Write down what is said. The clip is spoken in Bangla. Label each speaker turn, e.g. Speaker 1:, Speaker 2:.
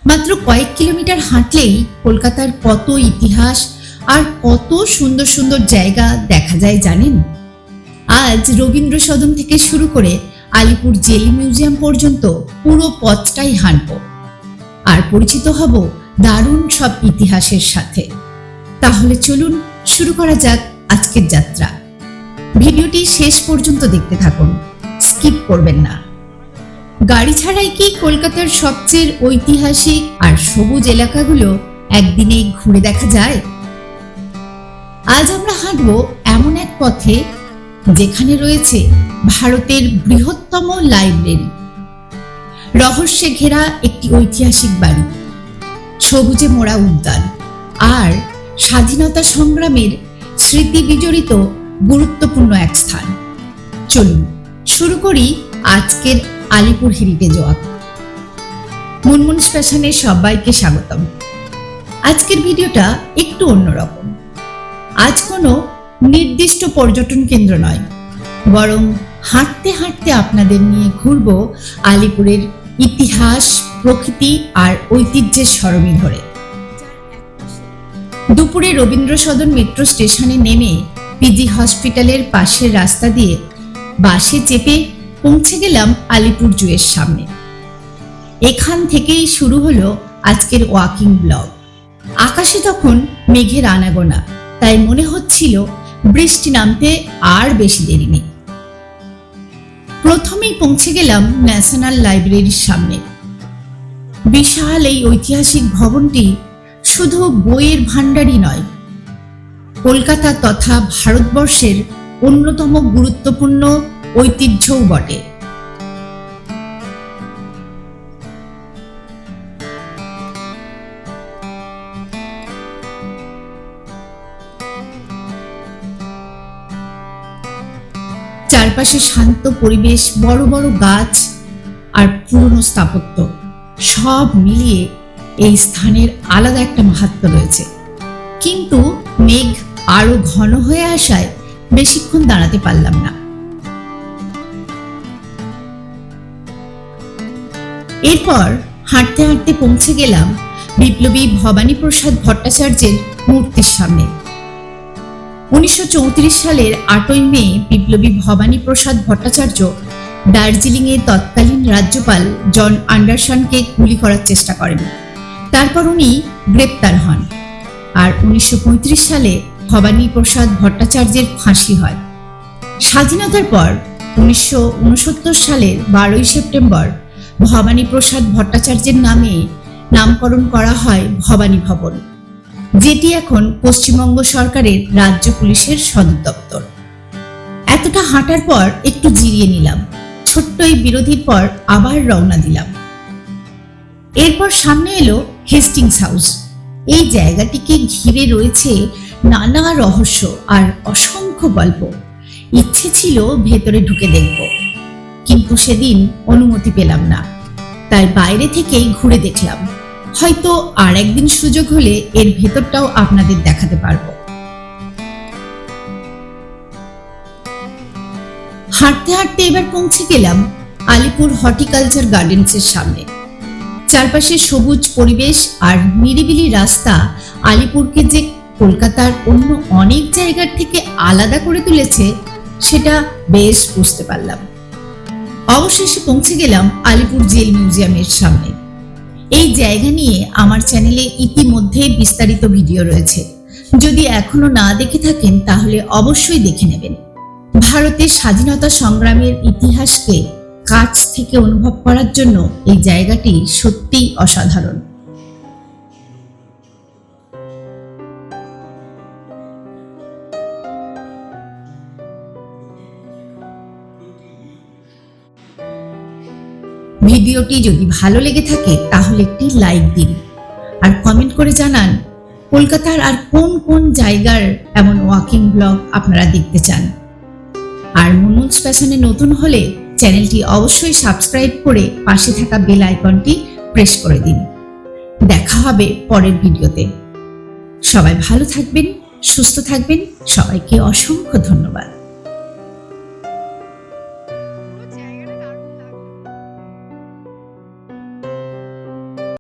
Speaker 1: মাত্র কয়েক কিলোমিটার হাঁটলেই কলকাতার কত ইতিহাস আর কত সুন্দর সুন্দর জায়গা দেখা যায় জানেন। আজ রবীন্দ্র সদন থেকে শুরু করে আলিপুর জেল মিউজিয়াম পর্যন্ত পুরো পথটাই হাঁটব আর পরিচিত হব দারুণ সব ইতিহাসের সাথে। তাহলে চলুন শুরু করা যাক আজকের যাত্রা। ভিডিওটি শেষ পর্যন্ত দেখতে থাকুন, স্কিপ করবেন না। গাড়ি ছাড়াই কি কলকাতার সবচেয়ে ঐতিহাসিক আর সবুজ এলাকাগুলো একদিনে ঘুরে দেখা যায়? আজ আমরা হাঁটব এমন এক পথে যেখানে রয়েছে ভারতের বৃহত্তম লাইব্রেরি, রহস্যে ঘেরা একটি ঐতিহাসিক বাড়ি, সবুজে মোড়া উদ্যান আর স্বাধীনতা সংগ্রামের স্মৃতি বিজড়িত গুরুত্বপূর্ণ এক স্থান। চলুন শুরু করি আজকের আলিপুর হেরিটেজ ওয়াক। মুনমুন ফ্যাশনে সবাইকে স্বাগতম। আজকের ভিডিওটা একটু অন্যরকম। আজ কোনো নির্দিষ্ট পর্যটন কেন্দ্র নয়, বরং হাঁটতে হাঁটতে আপনাদের নিয়ে ঘুরব আলিপুরের ইতিহাস, প্রকৃতি আর ঐতিহ্যের সরণি ধরে। দুপুরে রবীন্দ্র সদন মেট্রো স্টেশনে নেমে পিজি হসপিটালের পাশের রাস্তা দিয়ে বাসে চেপে পৌঁছে গেলাম আলিপুর জুয়ের সামনে। এখান থেকেই শুরু হলো আজকের ওয়াকিং ব্লগ। আকাশে তখন মেঘের আনাগোনা, তাই মনে হচ্ছিল বৃষ্টি নামতে আর বেশি দেরি নেই। প্রথমেই পৌঁছে গেলাম ন্যাশনাল লাইব্রেরির সামনে। বিশাল এই ঐতিহাসিক ভবনটি শুধু বইয়ের ভাণ্ডারই নয়, কলকাতা তথা ভারতবর্ষের অন্যতম গুরুত্বপূর্ণ ঐতিহ্যও বটে। চারপাশে শান্ত পরিবেশ, বড় বড় গাছ আর পুরনো স্থাপত্য, সব মিলিয়ে এই স্থানের আলাদা একটা মাহাত্ম্য রয়েছে। কিন্তু মেঘ আরো ঘন হয়ে আসায় বেশিক্ষণ দাঁড়াতে পারলাম না। এরপর হাঁটতে হাঁটতে পৌঁছে গেলাম বিপ্লবী ভবানী প্রসাদ ভট্টাচার্যের মূর্তির সামনে। 1934 সালের 8ই মে বিপ্লবী ভবানী প্রসাদ ভট্টাচার্য দার্জিলিংয়ে তৎকালীন রাজ্যপাল জন অ্যান্ডারসনকে গুলি করার চেষ্টা করেন। তারপর উনি গ্রেপ্তার হন আর 1935 সালে ভবানী প্রসাদ ভট্টাচার্যের ফাঁসি হয়। স্বাধীনতার পর 1969 সালের 12ই সেপ্টেম্বর ভবানী প্রসাদ ভট্টাচার্যের নামে নামকরণ করা হয় ভবানী ভবন, যেটি এখন পশ্চিমবঙ্গ সরকারের রাজ্য পুলিশের সদর দপ্তর। এতটা হাঁটার পর একটু জিরিয়ে নিলাম। ছোট্ট এই বিরতির পর আবার রওনা দিলাম। এরপর সামনে এলো হেস্টিংস হাউস। এই জায়গাটিকে ঘিরে রয়েছে নানা রহস্য আর অসংখ্য গল্প। ইচ্ছে ছিল ভেতরে ঢুকে দেখব, কিন্তু সেদিন অনুমতি পেলাম না, তাই বাইরে থেকেই ঘুরে দেখলাম। হয়তো আর একদিন সুযোগ হলে এর ভেতরটাও আপনাদের দেখাতে পারবো। হাঁটতে হাঁটতে এবার পৌঁছে গেলাম আলিপুর হর্টিকালচার গার্ডেন্সের সামনে। চারপাশে সবুজ পরিবেশ আর নিরিবিলি রাস্তা আলিপুরকে যে কলকাতার অন্য অনেক জায়গার থেকে আলাদা করে তুলেছে সেটা বেশ বুঝতে পারলাম। অবশেষে পৌঁছে গেলাম আলিপুর জেল মিউজিয়ামের সামনে। এই জায়গা নিয়ে আমার চ্যানেলে ইতিমধ্যে বিস্তারিত ভিডিও রয়েছে, যদি এখনো না দেখে থাকেন তাহলে অবশ্যই দেখে নেবেন। ভারতের স্বাধীনতা সংগ্রামের ইতিহাসকে কাছ থেকে অনুভব করার জন্য এই জায়গাটি সত্যিই অসাধারণ। ভিডিওটি যদি ভালো লেগে থাকে তাহলে একটি লাইক দিন আর কমেন্ট করে জানান কলকাতার আর কোন কোন জায়গার এমন ওয়াকিং ব্লগ আপনারা দেখতে চান। আর মুনমুন ফ্যাশনে নতুন হলে চ্যানেলটি অবশ্যই সাবস্ক্রাইব করে পাশে থাকা বেল আইকনটি প্রেস করে দিন। দেখা হবে পরের ভিডিওতে। সবাই ভালো থাকবেন, সুস্থ থাকবেন। সবাইকে অসংখ্য ধন্যবাদ।